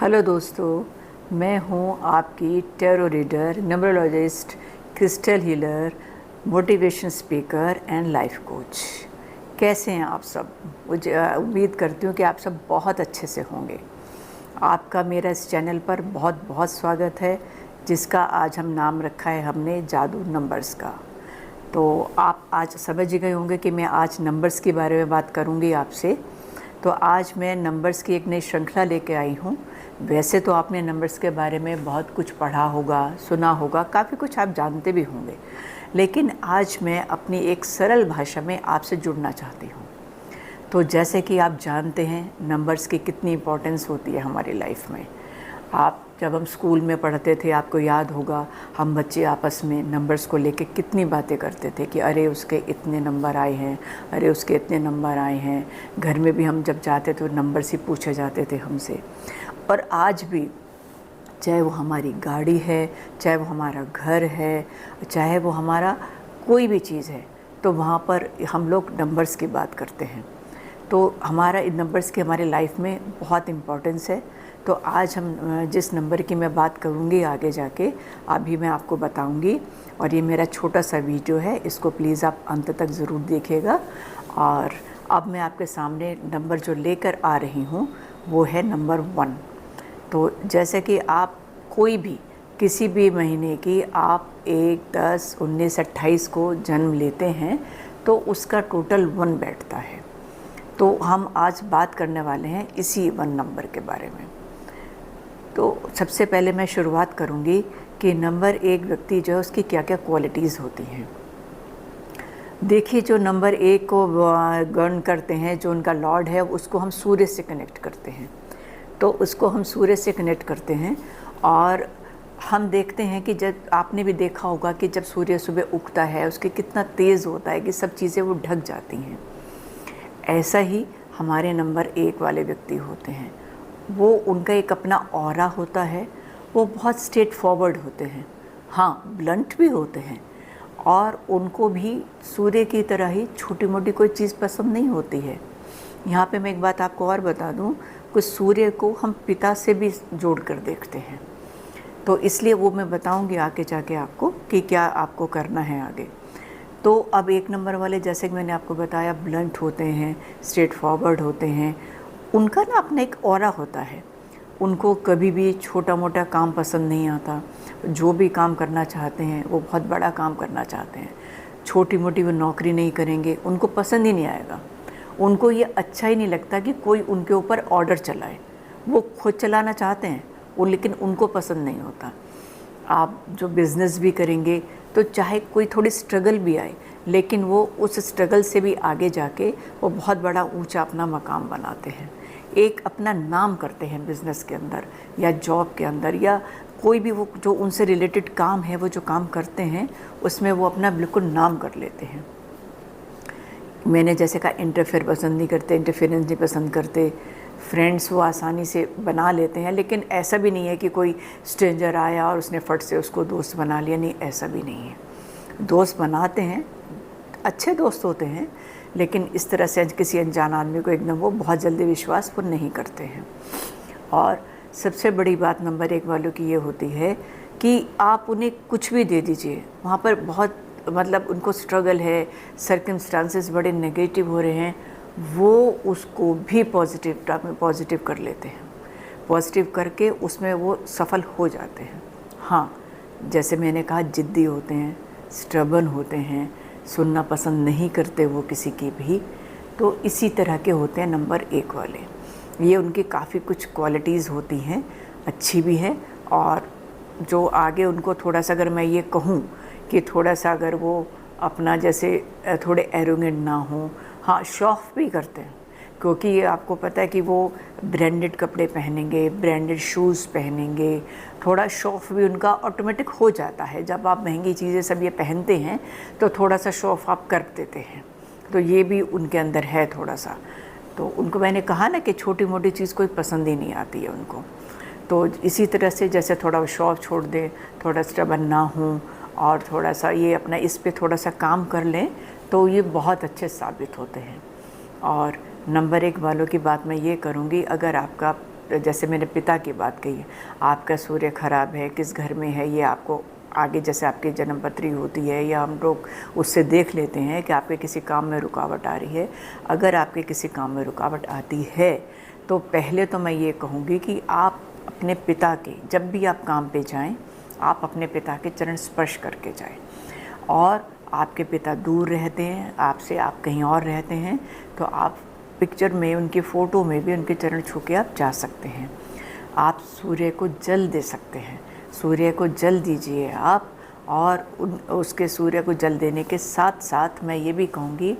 Hello दोस्तों, मैं हूँ आपकी tarot reader, numerologist, crystal healer, motivation speaker and life coach. कैसे हैं आप सब? मुझे उम्मीद करती हूँ कि आप सब बहुत अच्छे से होंगे। आपका मेरा इस चैनल पर बहुत बहुत स्वागत है, जिसका आज हम नाम रखा है हमने जादू नंबर्स का। तो आप आज समझ गए होंगे कि मैं आज नंबर्स के बारे में बात करूँगी आपसे। तो आज मैं नंबर्स की एक नई श्रृंखला लेके आई हूँ। वैसे तो आपने नंबर्स के बारे में बहुत कुछ पढ़ा होगा, सुना होगा, काफ़ी कुछ आप जानते भी होंगे, लेकिन आज मैं अपनी एक सरल भाषा में आपसे जुड़ना चाहती हूँ। तो जैसे कि आप जानते हैं नंबर्स की कितनी इम्पोर्टेंस होती है हमारी लाइफ में। आप जब हम स्कूल में पढ़ते थे, आपको याद होगा, हम बच्चे आपस में नंबर्स को लेके कितनी बातें करते थे कि अरे उसके इतने नंबर आए हैं, अरे उसके इतने नंबर आए हैं। घर में भी हम जब जाते तो नंबर्स ही पूछे जाते थे हमसे। और आज भी, चाहे वो हमारी गाड़ी है, चाहे वो हमारा घर है, चाहे वो हमारा कोई भी चीज़ है, तो वहाँ पर हम लोग नंबर्स की बात करते हैं। तो हमारा इन नंबर्स की हमारी लाइफ में बहुत इम्पोर्टेंस है। तो आज हम जिस नंबर की मैं बात करूँगी आगे जाके, अभी मैं आपको बताऊँगी। और ये मेरा छोटा सा वीडियो है, इसको प्लीज़ आप अंत तक ज़रूर देखिएगा। और अब मैं आपके सामने नंबर जो लेकर आ रही हूँ वो है नंबर 1। तो जैसे कि आप कोई भी किसी भी महीने की आप 1, 10, 19, 28 को जन्म लेते हैं तो उसका टोटल 1 बैठता है। तो हम आज बात करने वाले हैं इसी 1 नंबर के बारे में। तो सबसे पहले मैं शुरुआत करूंगी कि नंबर 1 व्यक्ति जो है उसकी क्या क्या क्वालिटीज़ होती हैं। देखिए, जो नंबर 1 को गण करते हैं, जो उनका लॉर्ड है, उसको हम सूर्य से कनेक्ट करते हैं। तो उसको हम सूर्य से कनेक्ट करते हैं। और हम देखते हैं कि जब आपने भी देखा होगा कि जब सूर्य सुबह उगता है, उसके कितना तेज़ होता है कि सब चीज़ें वो ढक जाती हैं। ऐसा ही हमारे नंबर 1 वाले व्यक्ति होते हैं। वो उनका एक अपना ऑरा होता है। वो बहुत स्ट्रेट फॉरवर्ड होते हैं, हाँ, ब्लंट भी होते हैं। और उनको भी सूर्य की तरह ही छोटी मोटी कोई चीज़ पसंद नहीं होती है। यहाँ पे मैं एक बात आपको और बता दूँ कि सूर्य को हम पिता से भी जोड़ कर देखते हैं। तो इसलिए वो मैं बताऊँगी आगे जाके आपको कि क्या आपको करना है आगे। तो अब 1 नंबर वाले, जैसे कि मैंने आपको बताया, ब्लंट होते हैं, स्ट्रेट फॉरवर्ड होते हैं। उनका ना अपना एक ऑरा होता है। उनको कभी भी छोटा मोटा काम पसंद नहीं आता। जो भी काम करना चाहते हैं वो बहुत बड़ा काम करना चाहते हैं। छोटी मोटी वो नौकरी नहीं करेंगे, उनको पसंद ही नहीं आएगा। उनको ये अच्छा ही नहीं लगता कि कोई उनके ऊपर ऑर्डर चलाए। वो खुद चलाना चाहते हैं वो, लेकिन उनको पसंद नहीं होता। आप जो बिज़नेस भी करेंगे तो चाहे कोई थोड़ी स्ट्रगल भी आए, लेकिन वो उस स्ट्रगल से भी आगे जाके वो बहुत बड़ा ऊंचा अपना मकाम बनाते हैं। एक अपना नाम करते हैं बिज़नेस के अंदर या जॉब के अंदर, या कोई भी वो जो उनसे रिलेटेड काम है, वो जो काम करते हैं उसमें वो अपना बिल्कुल नाम कर लेते हैं। मैंने जैसे कहा, इंटरफेयर पसंद नहीं करते, इंटरफेरेंस नहीं पसंद करते। फ्रेंड्स वो आसानी से बना लेते हैं, लेकिन ऐसा भी नहीं है कि कोई स्ट्रेंजर आया और उसने फट से उसको दोस्त बना लिया, नहीं, ऐसा भी नहीं है। दोस्त बनाते हैं, अच्छे दोस्त होते हैं, लेकिन इस तरह से किसी अनजान आदमी को एकदम वो बहुत जल्दी विश्वास वो नहीं करते हैं। और सबसे बड़ी बात नंबर 1 वालों की ये होती है कि आप उन्हें कुछ भी दे दीजिए, वहाँ पर बहुत मतलब उनको स्ट्रगल है, सर्कमस्टांसेस बड़े नेगेटिव हो रहे हैं, वो उसको भी पॉजिटिव कर लेते हैं। पॉजिटिव करके उसमें वो सफल हो जाते हैं। हाँ, जैसे मैंने कहा, जिद्दी होते हैं, स्टबर्न होते हैं, सुनना पसंद नहीं करते वो किसी की भी। तो इसी तरह के होते हैं नंबर 1 वाले। ये उनकी काफ़ी कुछ क्वालिटीज़ होती हैं, अच्छी भी है। और जो आगे उनको थोड़ा सा, अगर मैं ये कहूँ कि थोड़ा सा अगर वो अपना जैसे थोड़े एरोगेंट ना हो, हाँ, शौफ भी करते हैं, क्योंकि ये आपको पता है कि वो ब्रांडेड कपड़े पहनेंगे, ब्रांडेड शूज़ पहनेंगे। थोड़ा शौफ भी उनका ऑटोमेटिक हो जाता है। जब आप महंगी चीज़ें सब ये पहनते हैं तो थोड़ा सा शौफ आप कर देते हैं। तो ये भी उनके अंदर है थोड़ा सा। तो उनको मैंने कहा ना कि छोटी मोटी चीज़ कोई पसंद ही नहीं आती है उनको। तो इसी तरह से जैसे थोड़ा शौफ छोड़ दें, थोड़ा स्टबर्न ना हो, और थोड़ा सा ये अपना इस पे थोड़ा सा काम कर लें, तो ये बहुत अच्छे साबित होते हैं। और नंबर 1 वालों की बात मैं ये करूँगी, अगर आपका जैसे मैंने पिता की बात कही, आपका सूर्य खराब है, किस घर में है, ये आपको आगे जैसे आपकी जन्म पत्री होती है या हम लोग उससे देख लेते हैं कि आपके किसी काम में रुकावट आ रही है। अगर आपके किसी काम में रुकावट आती है तो पहले तो मैं ये कहूँगी कि आप अपने पिता के, जब भी आप काम पे जाएं, आप अपने पिता के चरण स्पर्श करके जाएं। और आपके पिता दूर रहते हैं आपसे, आप कहीं और रहते हैं, तो आप पिक्चर में, उनकी फ़ोटो में भी उनके चरण छू के आप जा सकते हैं। आप सूर्य को जल दे सकते हैं, सूर्य को जल दीजिए आप। और उसके सूर्य को जल देने के साथ साथ मैं ये भी कहूँगी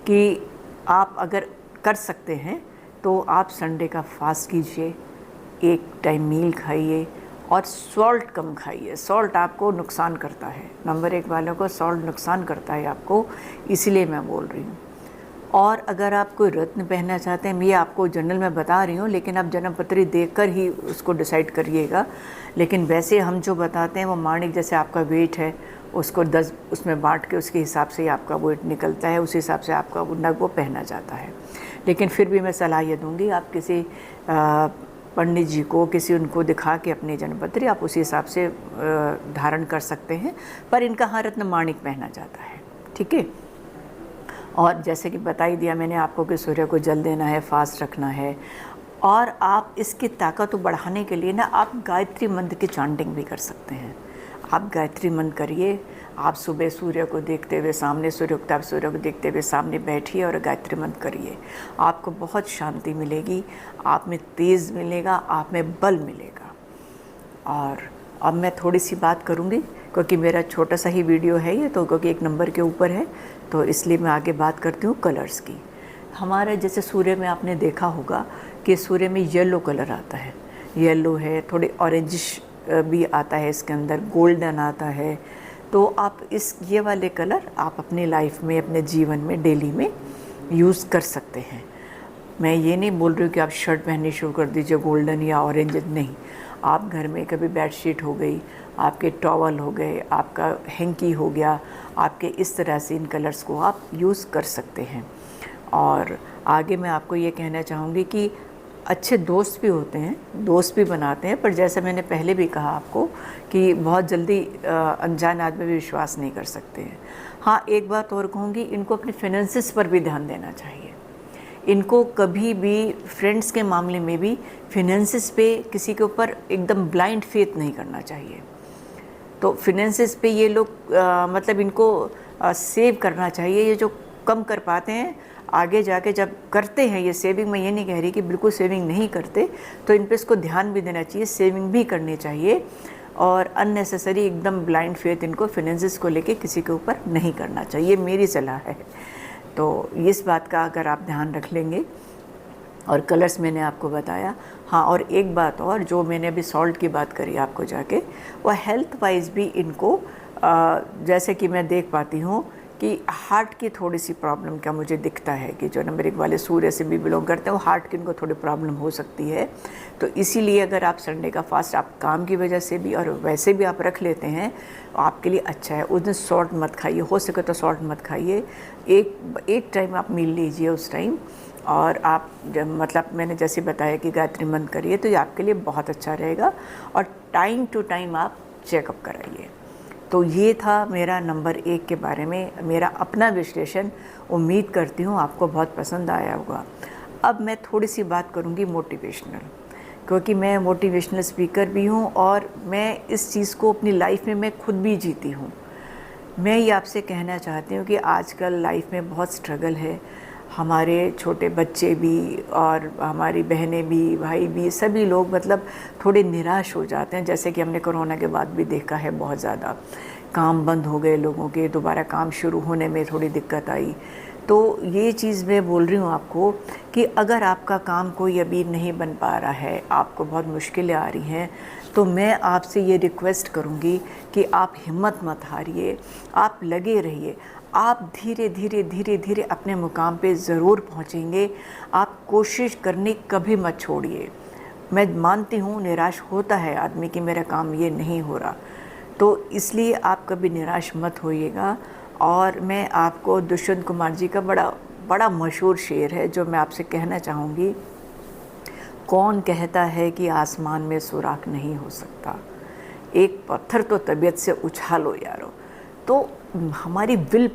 कि आप अगर कर सकते हैं तो आप संडे का फास्ट कीजिए, एक टाइम मील खाइए और सॉल्ट कम खाइए। सॉल्ट आपको नुकसान करता है, नंबर 1 वालों को सॉल्ट नुकसान करता है आपको, इसलिए मैं बोल रही हूँ। और अगर आप कोई रत्न पहनना चाहते हैं, मैं ये आपको जनरल में बता रही हूँ, लेकिन आप जन्म पत्री देखकर ही उसको डिसाइड करिएगा। लेकिन वैसे हम जो बताते हैं वो माणिक, जैसे आपका वेट है उसको 10 उसमें बांट के उसके हिसाब से ही आपका वेट निकलता है, उस हिसाब से आपका वो नग वो पहना जाता है। लेकिन फिर भी मैं सलाह ये दूँगी, आप किसी पंडित जी को, किसी उनको दिखा के अपनी जन्मपत्री आप उसी हिसाब से धारण कर सकते हैं। पर इनका हाँ रत्न माणिक पहना जाता है, ठीक है। और जैसे कि बता ही दिया मैंने आपको कि सूर्य को जल देना है, फास्ट रखना है। और आप इसकी ताकत को बढ़ाने के लिए ना आप गायत्री मंत्र की चांटिंग भी कर सकते हैं। आप गायत्री मंत्र करिए, आप सुबह सूर्य को देखते हुए, सामने सूर्य उगता है, सूर्य को देखते हुए सामने बैठिए और गायत्री मंत्र करिए। आपको बहुत शांति मिलेगी, आप में तेज़ मिलेगा, आप में बल मिलेगा। और अब मैं थोड़ी सी बात करूँगी, क्योंकि मेरा छोटा सा ही वीडियो है ये, तो क्योंकि 1 नंबर के ऊपर है, तो इसलिए मैं आगे बात करती हूँ कलर्स की। हमारे जैसे सूर्य में आपने देखा होगा कि सूर्य में येलो कलर आता है, येलो है, थोड़े ऑरेंजिश भी आता है, इसके अंदर गोल्डन आता है। तो आप ये वाले कलर आप अपनी लाइफ में, अपने जीवन में, डेली में यूज़ कर सकते हैं। मैं ये नहीं बोल रही हूँ कि आप शर्ट पहननी शुरू कर दीजिए गोल्डन या ऑरेंज, नहीं। आप घर में कभी बेडशीट हो गई, आपके टॉवल हो गए, आपका हैंकी हो गया, आपके इस तरह से इन कलर्स को आप यूज़ कर सकते हैं। और आगे मैं आपको ये कहना चाहूँगी कि अच्छे दोस्त भी होते हैं, दोस्त भी बनाते हैं, पर जैसे मैंने पहले भी कहा आपको कि बहुत जल्दी अनजान आदमी भी विश्वास नहीं कर सकते हैं। हाँ, एक बात और कहूँगी, इनको अपने फाइनेंसिस पर भी ध्यान देना चाहिए। इनको कभी भी फ्रेंड्स के मामले में भी फाइनेंसिस पे किसी के ऊपर एकदम ब्लाइंड फेथ नहीं करना चाहिए। तो फाइनेंसिस पे ये लोग मतलब इनको सेव करना चाहिए। ये जो कम कर पाते हैं, आगे जाके जब करते हैं ये सेविंग, मैं ये नहीं कह रही कि बिल्कुल सेविंग नहीं करते, तो इन पे इसको ध्यान भी देना चाहिए, सेविंग भी करनी चाहिए। और अननेसेसरी एकदम ब्लाइंड फेथ इनको फाइनेंसिस को लेके किसी के ऊपर नहीं करना चाहिए, मेरी सलाह है। तो इस बात का अगर आप ध्यान रख लेंगे। और कलर्स मैंने आपको बताया। हाँ, और एक बात और, जो मैंने अभी सॉल्ट की बात करी आपको जाके, वह हेल्थ वाइज भी इनको जैसे कि मैं देख पाती हूँ कि हार्ट की थोड़ी सी प्रॉब्लम का मुझे दिखता है कि जो नंबर 1 वाले सूर्य से भी बिलोंग करते हैं, वो हार्ट की इनको थोड़ी प्रॉब्लम हो सकती है। तो इसीलिए अगर आप संडे का फास्ट आप काम की वजह से भी और वैसे भी आप रख लेते हैं, आपके लिए अच्छा है। उस दिन सॉल्ट मत खाइए, हो सके तो सॉल्ट मत खाइए। एक टाइम आप मील लीजिए उस टाइम। और आप जब मतलब मैंने जैसे बताया कि गायत्री मंत्र करिए, तो ये आपके लिए बहुत अच्छा रहेगा। और टाइम टू टाइम आप चेकअप कराइए। तो ये था मेरा नंबर 1 के बारे में मेरा अपना विश्लेषण। उम्मीद करती हूँ आपको बहुत पसंद आया होगा। अब मैं थोड़ी सी बात करूँगी मोटिवेशनल, क्योंकि मैं मोटिवेशनल स्पीकर भी हूँ और मैं इस चीज़ को अपनी लाइफ में मैं खुद भी जीती हूँ। मैं ये आपसे कहना चाहती हूँ कि आजकल लाइफ में बहुत स्ट्रगल है। हमारे छोटे बच्चे भी और हमारी बहनें भी, भाई भी, सभी लोग मतलब थोड़े निराश हो जाते हैं। जैसे कि हमने कोरोना के बाद भी देखा है, बहुत ज़्यादा काम बंद हो गए लोगों के, दोबारा काम शुरू होने में थोड़ी दिक्कत आई। तो ये चीज़ मैं बोल रही हूँ आपको कि अगर आपका काम कोई अभी नहीं बन पा रहा है, आपको बहुत मुश्किलें आ रही हैं, तो मैं आपसे ये रिक्वेस्ट करूँगी कि आप हिम्मत मत हारिए, आप लगे रहिए। आप धीरे धीरे धीरे धीरे अपने मुकाम पे ज़रूर पहुँचेंगे। आप कोशिश करनी कभी मत छोड़िए। मैं मानती हूँ निराश होता है आदमी कि मेरा काम ये नहीं हो रहा, तो इसलिए आप कभी निराश मत होइएगा। और मैं आपको दुष्यंत कुमार जी का बड़ा मशहूर शेर है जो मैं आपसे कहना चाहूँगी, कौन कहता है कि आसमान में सुराख नहीं हो सकता, एक पत्थर तो तबीयत से उछालो यारो। तो हमारी विल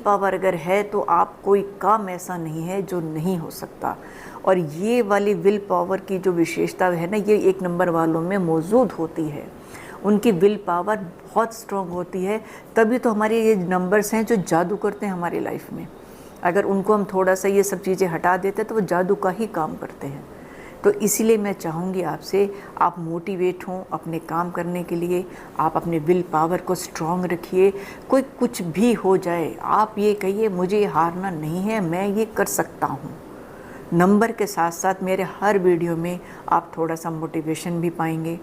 पावर अगर है तो आप कोई काम ऐसा नहीं है जो नहीं हो सकता। और ये वाली विल पावर की जो विशेषता है ना, ये 1 नंबर वालों में मौजूद होती है। उनकी विल पावर बहुत स्ट्रॉन्ग होती है, तभी तो हमारे ये नंबर्स हैं जो जादू करते हैं हमारी लाइफ में। अगर उनको हम थोड़ा सा ये सब चीज़ें हटा देते तो वो जादू का ही काम करते हैं। तो इसीलिए मैं चाहूँगी आपसे, आप मोटिवेट हों अपने काम करने के लिए, आप अपने विल पावर को स्ट्रॉन्ग रखिए। कोई कुछ भी हो जाए, आप ये कहिए मुझे हारना नहीं है, मैं ये कर सकता हूँ। नंबर के साथ साथ मेरे हर वीडियो में आप थोड़ा सा मोटिवेशन भी पाएंगे।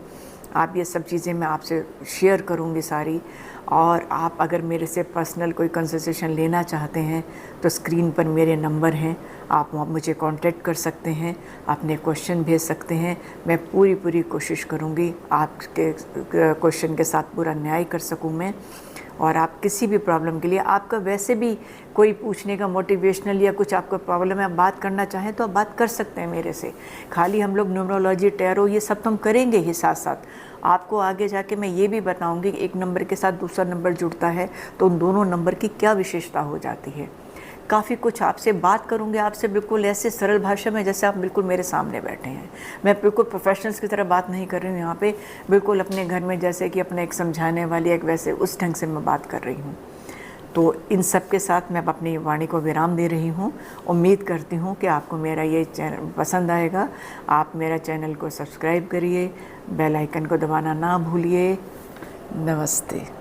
आप ये सब चीज़ें मैं आपसे शेयर करूँगी सारी। और आप अगर मेरे से पर्सनल कोई कंसल्टेशन लेना चाहते हैं तो स्क्रीन पर मेरे नंबर हैं, आप मुझे कांटेक्ट कर सकते हैं, अपने क्वेश्चन भेज सकते हैं। मैं पूरी कोशिश करूँगी आपके क्वेश्चन के साथ पूरा न्याय कर सकूँ मैं। और आप किसी भी प्रॉब्लम के लिए, आपका वैसे भी कोई पूछने का मोटिवेशनल या कुछ आपका प्रॉब्लम है, आप बात करना चाहें तो आप बात कर सकते हैं मेरे से। खाली हम लोग न्यूमरोलॉजी, टैरो ये सब तो हम करेंगे ही साथ साथ। आपको आगे जाके मैं ये भी बताऊंगी कि 1 नंबर के साथ दूसरा नंबर जुड़ता है तो उन दोनों नंबर की क्या विशेषता हो जाती है। काफ़ी कुछ आपसे बात करूँगी, आपसे बिल्कुल ऐसे सरल भाषा में जैसे आप बिल्कुल मेरे सामने बैठे हैं। मैं बिल्कुल प्रोफेशनल्स की तरह बात नहीं कर रही हूँ यहाँ पे, बिल्कुल अपने घर में जैसे कि अपने एक समझाने वाली एक वैसे उस ढंग से मैं बात कर रही हूँ। तो इन सब के साथ मैं अपनी वाणी को विराम दे रही हूँ। उम्मीद करती हूँ कि आपको मेरा ये चैनल पसंद आएगा। आप मेरा चैनल को सब्सक्राइब करिए, बेल आइकन को दबाना ना भूलिए। नमस्ते।